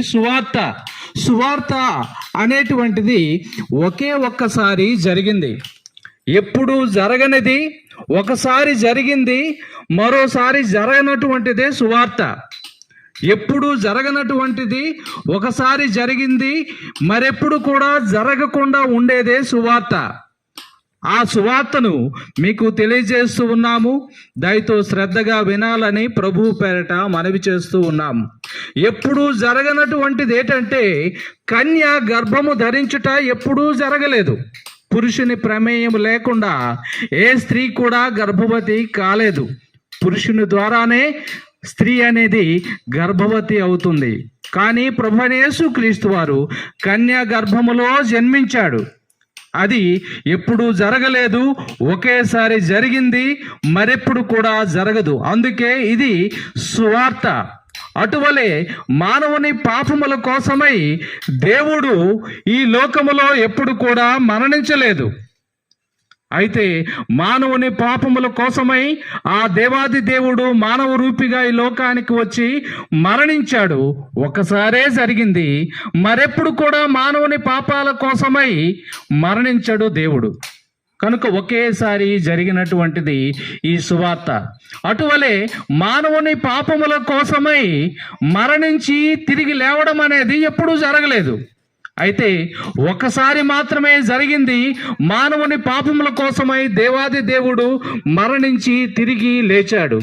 సువార్త. సువార్త అనేటువంటిది ఒకే ఒక్కసారి జరిగింది. ఎప్పుడు జరగనిది ఒకసారి జరిగింది, మరోసారి జరగనటువంటిదే సువార్త. ఎప్పుడు జరగనటువంటిది ఒకసారి జరిగింది, మరెప్పుడు కూడా జరగకుండా ఉండేదే సువార్త. ఆ సువార్తను మీకు తెలియజేస్తూ ఉన్నాము. దయతో శ్రద్ధగా వినాలని ప్రభువు పేరట మనవి చేస్తూ ఉన్నాము. ఎప్పుడూ జరగనటువంటిది ఏంటంటే కన్య గర్భము ధరించుట ఎప్పుడూ జరగలేదు. పురుషుని ప్రమేయం లేకుండా ఏ స్త్రీ కూడా గర్భవతి కాలేదు. పురుషుని ద్వారానే స్త్రీ అనేది గర్భవతి అవుతుంది. కానీ ప్రభువైన యేసుక్రీస్తు వారు కన్య గర్భములో జన్మించాడు. అది ఎప్పుడు జరగలేదు, ఒకేసారి జరిగింది, మరెప్పుడు కూడా జరగదు. అందుకే ఇది సువార్త. అటువలే మానవుని పాపముల కోసమై దేవుడు ఈ లోకములో ఎప్పుడు కూడా మరణించలేదు. అయితే మానవుని పాపముల కోసమై ఆ దేవాది దేవుడు మానవ రూపిగా ఈ లోకానికి వచ్చి మరణించాడు. ఒకసారే జరిగింది, మరెప్పుడు కూడా మానవుని పాపాల కోసమై మరణించడు దేవుడు. కనుక ఒకేసారి జరిగినటువంటిది ఈ సువార్త. అటువలే మానవుని పాపముల కోసమై మరణించి తిరిగి లేవడం అనేది ఎప్పుడూ జరగలేదు. అయితే ఒకసారి మాత్రమే జరిగింది. మానవుని పాపముల కోసమై దేవాది దేవుడు మరణించి తిరిగి లేచాడు.